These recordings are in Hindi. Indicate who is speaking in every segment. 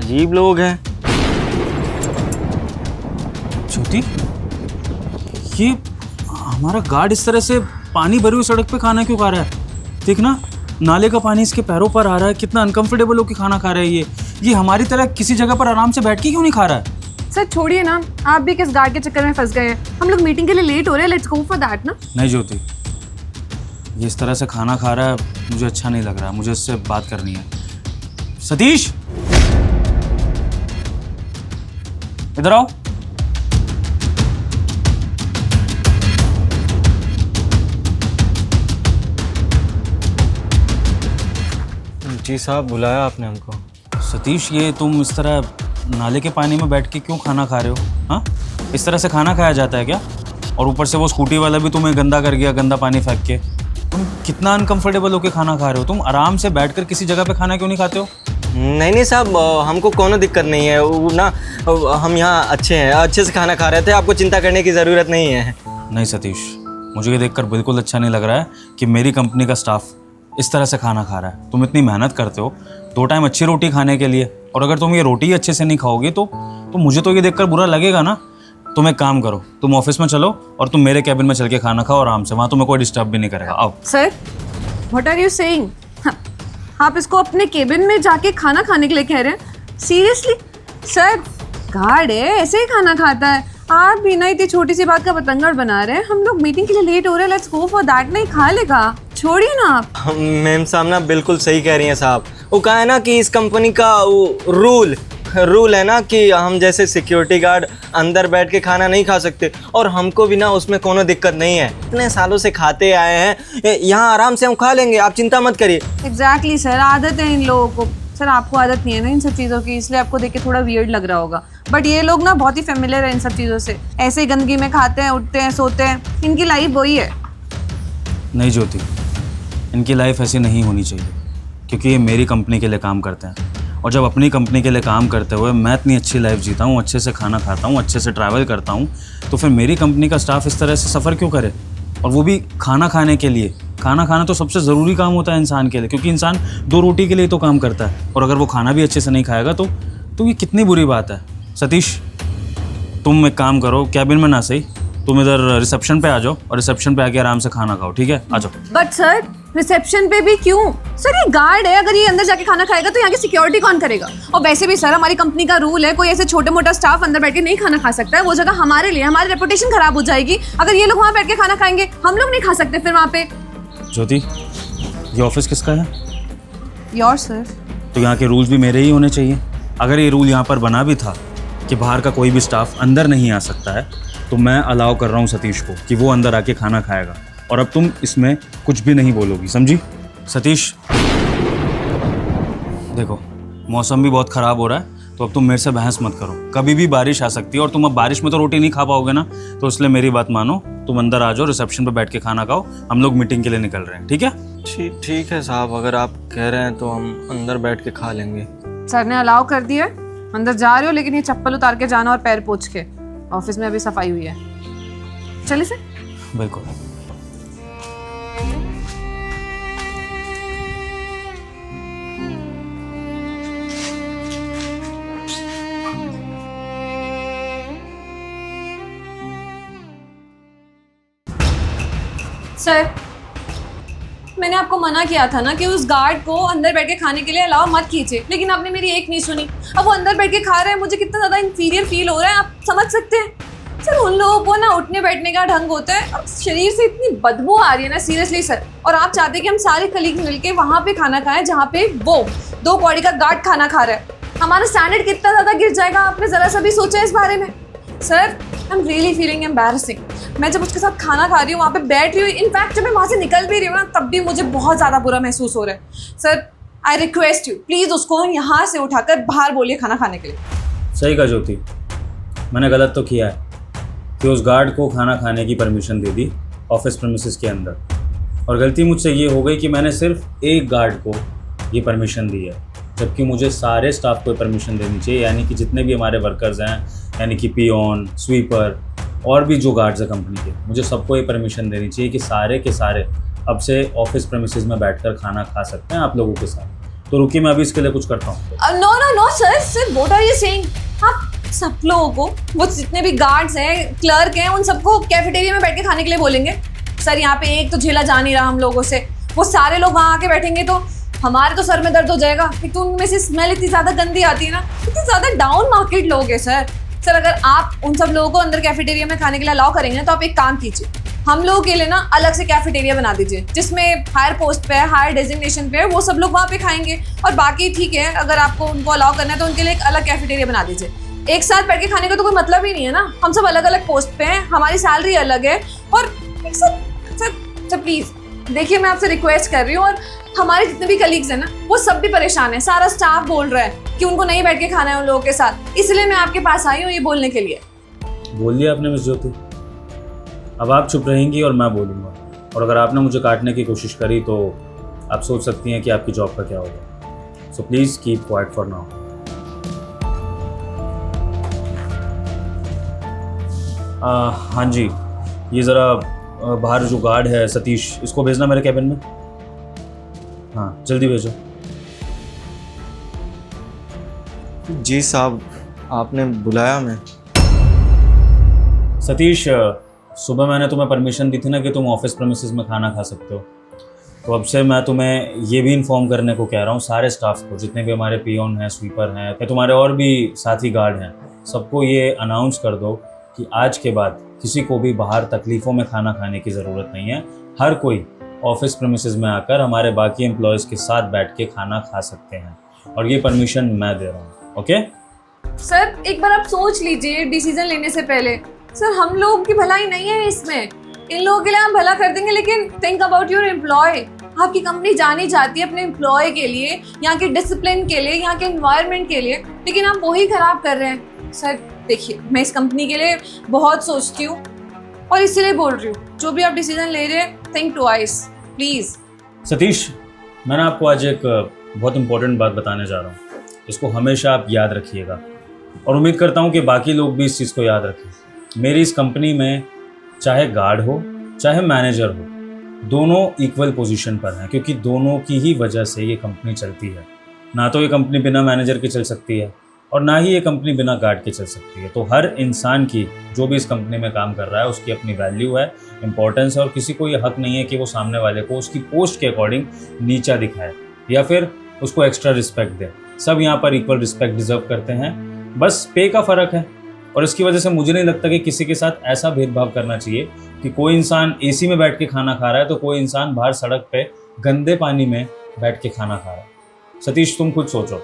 Speaker 1: अजीब लोग हैं।
Speaker 2: ज्योति, ये हमारा गार्ड इस तरह से पानी भरी हुई सड़क पे खाना क्यों खा रहा है? देखना, नाले का पानी इसके पैरों पर आ रहा है, कितना अनकंफर्टेबल होकर खाना खा रहा है ये हमारी तरह किसी जगह पर आराम से बैठ के क्यों नहीं खा रहा है?
Speaker 3: सर छोड़िए ना, आप भी किस गार्ड के चक्कर में फंस गए हैं। हम लोग मीटिंग के लिए लेट हो रहे हैं, लेट्स गो फॉर दैट ना।
Speaker 2: नहीं ज्योति, ये इस तरह से खाना खा रहा है, मुझे अच्छा नहीं लग रहा, मुझे इससे बात करनी है। सतीश, इधर आओ।
Speaker 1: जी साहब, बुलाया आपने हमको?
Speaker 2: सतीश, ये तुम इस तरह नाले के पानी में बैठ के क्यों खाना खा रहे हो? हाँ, इस तरह से खाना खाया जाता है क्या? और ऊपर से वो स्कूटी वाला भी तुम्हें गंदा कर गया, गंदा पानी फेंक के। तुम कितना अनकंफर्टेबल होके खाना खा रहे हो। तुम आराम से बैठकर किसी जगह पे खाना क्यों नहीं खाते हो?
Speaker 1: नहीं साहब, हमको कोनो दिक्कत नहीं है। वो ना, हम यहाँ अच्छे हैं, अच्छे से खाना खा रहे थे, आपको चिंता करने की ज़रूरत नहीं है।
Speaker 2: नहीं सतीश, मुझे ये देखकर बिल्कुल अच्छा नहीं लग रहा है कि मेरी कंपनी का स्टाफ इस तरह से खाना खा रहा है। तुम इतनी मेहनत करते हो 2 टाइम अच्छी रोटी खाने के लिए, और अगर तुम ये रोटी अच्छे से नहीं खाओगे तो मुझे तो ये देखकर बुरा लगेगा ना। तुम एक काम करो, तुम ऑफिस में चलो और तुम मेरे कैबिन में चल के खाना खाओ आराम से, वहाँ तुम्हें कोई डिस्टर्ब भी नहीं करेगा। आओ।
Speaker 3: Sir, what are you saying? आप इसको अपने केबिन में जाके खाना खाने के लिए कह रहे हैं? सीरियसली सर, गार्ड है, ऐसे ही खाना खाता है। आप भी ना इतनी छोटी सी बात का पतंगड़ बना रहे हैं। हम लोग मीटिंग के लिए लेट हो रहे हैं, लेट्स गो फॉर दैट। नहीं खा लेगा, छोड़िए ना आप।
Speaker 1: मैम साहब ना बिल्कुल सही कह रही हैं साहब। वो कहा है ना कि इस कंपनी का वो रूल है ना कि हम जैसे सिक्योरिटी गार्ड अंदर बैठ के खाना नहीं खा सकते, और हमको भी ना उसमें कोनो दिक्कत नहीं है। इतने सालों से खाते आए हैं, यहाँ आराम से हम खा लेंगे, आप चिंता मत करिए।
Speaker 3: एग्जैक्टली सर, आदत है इन लोगों को। सर आपको आदत नहीं है ना इन सब चीज़ों की, इसलिए आपको देख के थोड़ा वियर्ड लग रहा होगा, बट ये लोग ना बहुत ही फेमिलियर है इन सब चीज़ों से। ऐसे ही गंदगी में खाते हैं, उठते हैं, सोते हैं, इनकी लाइफ वही है।
Speaker 2: नहीं ज्योति, इनकी लाइफ ऐसी नहीं होनी चाहिए, क्योंकि ये मेरी कंपनी के लिए काम करते हैं, और जब अपनी कंपनी के लिए काम करते हुए मैं इतनी अच्छी लाइफ जीता हूँ, अच्छे से खाना खाता हूँ, अच्छे से ट्रैवल करता हूँ, तो फिर मेरी कंपनी का स्टाफ इस तरह से सफ़र क्यों करे? और वो भी खाना खाने के लिए। खाना खाना तो सबसे ज़रूरी काम होता है इंसान के लिए, क्योंकि इंसान 2 रोटी के लिए तो काम करता है, और अगर वो खाना भी अच्छे से नहीं खाएगा तो ये कितनी बुरी बात है। सतीश, तुम एक काम करो, कैबिन में ना सही, तुम इधर रिसेप्शन पे आ जाओ, और रिसेप्शन पे आके आराम से खाना खाओ, ठीक है? आ जाओ।
Speaker 3: बट सर, रिसेप्शन पे भी क्यों? सर ये गार्ड है, अगर ये अंदर जाके खाना खाएगा तो यहाँ की सिक्योरिटी कौन करेगा? और वैसे भी सर, हमारी कंपनी का रूल है, कोई ऐसे छोटे मोटा स्टाफ अंदर बैठ के नहीं खाना खा सकता है। वो जगह हमारे लिए, हमारी रेपुटेशन खराब हो जाएगी अगर ये लोग वहाँ बैठ के खाना खाएंगे। हम लोग नहीं खा सकते फिर वहाँ पे।
Speaker 2: ज्योति, ये ऑफिस किसका है?
Speaker 3: Your sir.
Speaker 2: तो यहाँ के रूल्स भी मेरे ही होने चाहिए। अगर ये रूल यहाँ पर बना भी था कि बाहर का कोई भी स्टाफ अंदर नहीं आ सकता है, तो मैं अलाउ कर रहा हूँ सतीश को कि वो अंदर आके खाना खाएगा, और अब तुम इसमें कुछ भी नहीं बोलोगी, समझी? सतीश, देखो मौसम भी बहुत ख़राब हो रहा है, तो अब तुम मेरे से बहस मत करो। कभी भी बारिश आ सकती है, और तुम अब बारिश में तो रोटी नहीं खा पाओगे ना, तो इसलिए मेरी बात मानो, तुम अंदर आ जाओ, रिसेप्शन पर बैठ के खाना खाओ। हम लोग मीटिंग के लिए निकल रहे हैं, ठीक है?
Speaker 1: ठीक है साहब, अगर आप कह रहे हैं तो हम अंदर बैठ के खा लेंगे।
Speaker 3: सर ने अलाउ कर दिया, अंदर जा रहे हो, लेकिन ये चप्पल उतार के जाना और पैर पोंछ के। ऑफिस में अभी सफाई हुई है, चलिए सर।
Speaker 2: बिल्कुल।
Speaker 3: सर, मैंने आपको मना किया था ना कि उस गार्ड को अंदर बैठ के खाने के लिए अलाउ मत कीजिए, लेकिन आपने मेरी एक नहीं सुनी। अब वो अंदर बैठ के खा रहे हैं, मुझे कितना ज़्यादा इंफीरियर फील हो रहा है, आप समझ सकते हैं? सर उन लोगों को ना उठने बैठने का ढंग होता है, अब शरीर से इतनी बदबू आ रही है ना, सीरियसली सर। और आप चाहते हैं कि हम सारे कलीग मिलके वहाँ पे खाना खाएं जहाँ पे वो 2 कौड़ी का गार्ड खाना खा रहा है? हमारा स्टैंडर्ड कितना ज़्यादा गिर जाएगा, आपने ज़रा सा भी सोचा इस बारे में? Sir, I am really feeling embarrassing. मैं जब उसके साथ खाना खा रही हूँ, वहाँ पे बैठ रही हूँ, इनफैक्ट जब मैं वहाँ से निकल भी रही हूँ ना, तब भी मुझे बहुत ज़्यादा बुरा महसूस हो रहा है। Sir, I request you, please उसको यहाँ से उठाकर बाहर बोलिए खाना खाने के लिए।
Speaker 2: सही कहा ज्योति, मैंने गलत तो किया है कि उस गार्ड को खाना खाने की permission they the office premises के अंदर, और गलती मुझसे ये हो गई कि मैंने सिर्फ एक गार्ड को ये परमिशन दी है, जबकि मुझे सारे स्टाफ को परमिशन देनी चाहिए, यानी कि जितने भी हमारे वर्कर्स हैं, यानी कि पियोन, स्वीपर और भी जो गार्ड्स हैं कंपनी के, मुझे सबको ये परमिशन देनी चाहिए कि सारे के सारे अब से ऑफिस प्रेमिसेस में बैठकर खाना खा सकते हैं आप लोगों के साथ। तो रुकिए, मैं अभी इसके लिए कुछ करता हूँ।
Speaker 3: No no no sir, sir what are you saying? आप सब लोगों को, वो जितने भी गार्ड्स हैं, क्लर्क हैं, उन सबको कैफेटेरिया में बैठ के खाने के लिए बोलेंगे। सर यहाँ पे एक तो झेला जा नहीं रहा हम लोगों से, वो सारे लोग वहाँ आके बैठेंगे तो हमारे तो सर में दर्द हो जाएगा। एक तो उनमें से स्मेल इतनी ज़्यादा गंदी आती है ना, इतनी ज़्यादा डाउन मार्केट लोग हैं सर। सर अगर आप उन सब लोगों को अंदर कैफेटेरिया में खाने के लिए अलाउ करेंगे ना, तो आप एक काम कीजिए, हम लोगों के लिए ना अलग से कैफेटेरिया बना दीजिए, जिसमें हायर पोस्ट पे है, हायर डेजिग्नेशन पे है, वो सब लोग वहाँ पे खाएंगे। और बाकी ठीक है, अगर आपको उनको अलाउ करना है तो उनके लिए एक अलग कैफेटेरिया बना दीजिए। एक साथ बैठ के खाने का तो कोई मतलब ही नहीं है ना, हम सब अलग अलग पोस्ट पे हैं, हमारी सैलरी अलग है। और सर सर सर प्लीज़ देखिए, मैं आपसे रिक्वेस्ट कर रही हूँ, और हमारे जितने भी कलीग्स हैं ना, वो सब भी परेशान है, सारा स्टाफ बोल रहा है कि उनको नहीं बैठ के खाना है उन लोगों के साथ। इसलिए मैं आपके पास आई हूँ ये बोलने के लिए।
Speaker 2: बोल दिया आपने मिस ज्योति, अब आप चुप रहेंगी और मैं बोलूँगा। और अगर आपने मुझे काटने की कोशिश करी तो आप सोच सकती हैं कि आपकी जॉब का क्या होगा। So please keep quiet for now. हाँ जी, ये ज़रा बाहर जो गार्ड है सतीश, इसको भेजना मेरे कैबिन में। हाँ जल्दी भेजो।
Speaker 1: जी साहब, आपने बुलाया मैं?
Speaker 2: सतीश, सुबह मैंने तुम्हें परमिशन दी थी ना कि तुम ऑफिस प्रेमिसेस में खाना खा सकते हो, तो अब से मैं तुम्हें ये भी इन्फॉर्म करने को कह रहा हूँ सारे स्टाफ को, जितने भी हमारे पियोन हैं, स्वीपर हैं, या तुम्हारे और भी साथी गार्ड हैं, सबको ये अनाउंस कर दो कि आज के बाद किसी को भी बाहर तकलीफ़ों में खाना खाने की ज़रूरत नहीं है। हर कोई ऑफिस प्रेमिसेस में आकर हमारे बाकी एम्प्लॉयज़ के साथ बैठ के खाना खा सकते हैं, और ये परमिशन मैं दे रहा हूँ। ओके
Speaker 3: सर एक बार आप सोच लीजिए डिसीजन लेने से पहले। सर हम लोगों की भलाई नहीं है इसमें, इन लोगों के लिए हम भला कर देंगे, लेकिन थिंक अबाउट योर एम्प्लॉय। आपकी कंपनी जानी जाती है अपने एम्प्लॉय के लिए, यहाँ के डिसिप्लिन के लिए, यहाँ के एनवायरनमेंट के लिए, लेकिन आप वही खराब कर रहे हैं। सर देखिए, मैं इस कंपनी के लिए बहुत सोचती हूँ और इसीलिए बोल रही हूँ, जो भी आप डिसीजन ले रहे हैं थिंक ट्वाइस प्लीज़।
Speaker 2: सतीश, मैं आपको आज एक बहुत इंपॉर्टेंट बात बताने जा रहा हूँ, इसको हमेशा आप याद रखिएगा, और उम्मीद करता हूँ कि बाकी लोग भी इस चीज़ को याद रखें। मेरी इस कंपनी में चाहे गार्ड हो चाहे मैनेजर हो, दोनों इक्वल पोजीशन पर हैं, क्योंकि दोनों की ही वजह से ये कंपनी चलती है। ना तो ये कंपनी बिना मैनेजर के चल सकती है, और ना ही ये कंपनी बिना गार्ड के चल सकती है। तो हर इंसान की, जो भी इस कंपनी में काम कर रहा है, उसकी अपनी वैल्यू है, इंपॉर्टेंस है, और किसी को ये हक नहीं है कि वो सामने वाले को उसकी पोस्ट के अकॉर्डिंग नीचा दिखाए या फिर उसको एक्स्ट्रा रिस्पेक्ट दे। सब यहाँ पर इक्वल रिस्पेक्ट डिजर्व करते हैं, बस पे का फ़र्क है। और इसकी वजह से मुझे नहीं लगता कि किसी के साथ ऐसा भेदभाव करना चाहिए कि कोई इंसान एसी में बैठ के खाना खा रहा है तो कोई इंसान बाहर सड़क पे गंदे पानी में बैठ के खाना खा रहा है। सतीश, तुम खुद सोचो,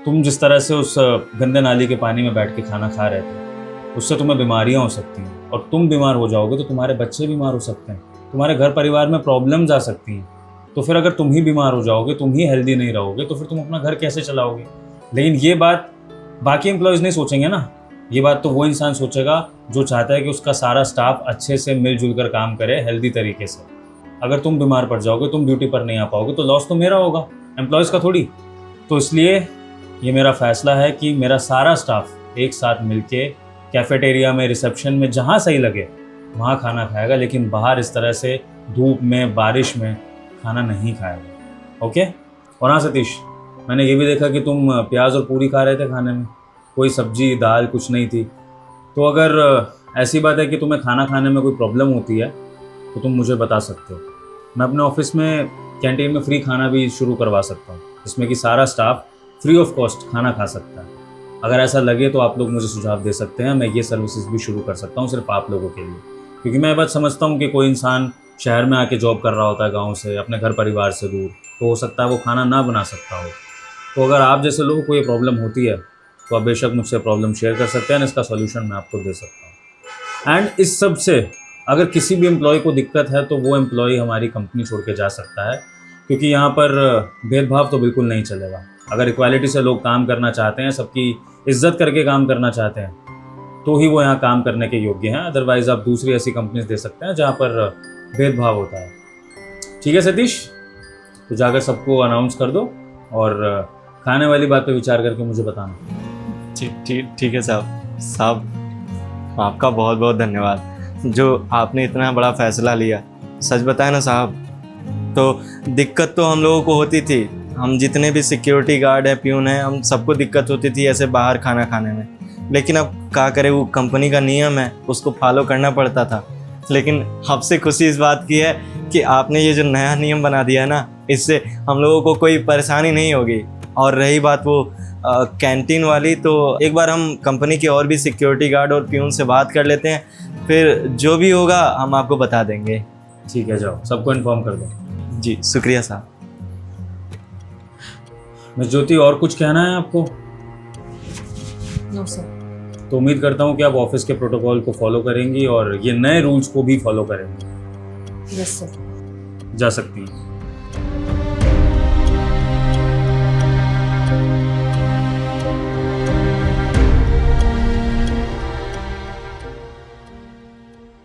Speaker 2: तुम जिस तरह से उस गंदे नाली के पानी में बैठ के खाना खा रहे थे, उससे तुम्हें बीमारियां हो सकती हैं, और तुम बीमार हो जाओगे तो तुम्हारे बच्चे बीमार हो सकते हैं, तुम्हारे घर परिवार में प्रॉब्लम्स आ सकती हैं। तो फिर अगर तुम ही बीमार हो जाओगे, तुम ही हेल्दी नहीं रहोगे, तो फिर तुम अपना घर कैसे चलाओगे? लेकिन ये बात बाकी एम्प्लॉयज़ नहीं सोचेंगे ना, ये बात तो वो इंसान सोचेगा जो चाहता है कि उसका सारा स्टाफ अच्छे से मिलजुल कर काम करे हेल्दी तरीके से। अगर तुम बीमार पड़ जाओगे, तुम ड्यूटी पर नहीं आ पाओगे, तो लॉस तो मेरा होगा, एम्प्लॉयज़ का थोड़ी। तो इसलिए ये मेरा फैसला है कि मेरा सारा स्टाफ एक साथ मिलके कैफेटेरिया में, रिसेप्शन में, जहाँ सही लगे वहाँ खाना खाएगा, लेकिन बाहर इस तरह से धूप में, बारिश में खाना नहीं खाएगा। ओके? और हाँ सतीश, मैंने ये भी देखा कि तुम प्याज और पूरी खा रहे थे खाने में, कोई सब्जी दाल कुछ नहीं थी। तो अगर ऐसी बात है कि तुम्हें खाना खाने में कोई प्रॉब्लम होती है तो तुम मुझे बता सकते हो। मैं अपने ऑफिस में कैंटीन में फ्री खाना भी शुरू करवा सकता हूँ, जिसमें कि सारा स्टाफ फ्री ऑफ कॉस्ट खाना खा सकता है। अगर ऐसा लगे तो आप लोग मुझे सुझाव दे सकते हैं, मैं ये सर्विसेज भी शुरू कर सकता हूँ सिर्फ आप लोगों के लिए। क्योंकि मैं बात समझता हूँ कि कोई इंसान शहर में आके जॉब कर रहा होता है गाँव से, अपने घर परिवार से दूर, तो हो सकता है वो खाना ना बना सकता हो। तो अगर आप जैसे लोगों को ये प्रॉब्लम होती है तो आप बेशक मुझसे प्रॉब्लम शेयर कर सकते हैं, इसका सॉल्यूशन मैं आपको दे सकता हूँ। एंड इस सब से अगर किसी भी एम्प्लॉय को दिक्कत है तो वो एम्प्लॉय हमारी कंपनी छोड़ के जा सकता है, क्योंकि यहाँ पर भेदभाव तो बिल्कुल नहीं चलेगा। अगर इक्वालिटी से लोग काम करना चाहते हैं, सबकी इज्जत करके काम करना चाहते हैं, तो ही वो यहाँ काम करने के योग्य हैं। अदरवाइज़ आप दूसरी ऐसी कंपनीज दे सकते हैं जहाँ पर भेदभाव होता है। ठीक है सतीश, तो जाकर सबको अनाउंस कर दो और खाने वाली बात पे विचार करके मुझे बताना।
Speaker 1: ठीक है साहब, आपका बहुत बहुत धन्यवाद जो आपने इतना बड़ा फैसला लिया। सच बताया ना साहब, तो दिक्कत तो हम लोगों को होती थी, हम जितने भी सिक्योरिटी गार्ड है, प्यून है, हम सबको दिक्कत होती थी ऐसे बाहर खाना खाने में। लेकिन अब क्या करें, वो कंपनी का नियम है, उसको फॉलो करना पड़ता था। लेकिन सबसे खुशी इस बात की है कि आपने ये जो नया नियम बना दिया है ना, इससे हम लोगों को कोई परेशानी नहीं होगी। और रही बात वो कैंटीन वाली, तो एक बार हम कंपनी के और भी सिक्योरिटी गार्ड और प्यून से बात कर लेते हैं, फिर जो भी होगा हम आपको बता देंगे।
Speaker 2: ठीक है, जाओ सबको इन्फॉर्म कर दो।
Speaker 1: जी शुक्रिया साहब।
Speaker 2: मिस ज्योति, और कुछ कहना है आपको?
Speaker 3: No sir.
Speaker 2: तो उम्मीद करता हूँ कि आप ऑफिस के प्रोटोकॉल को फॉलो करेंगी और ये नए रूल्स को भी फॉलो करेंगी।
Speaker 3: Yes sir.
Speaker 2: जा सकती हैं।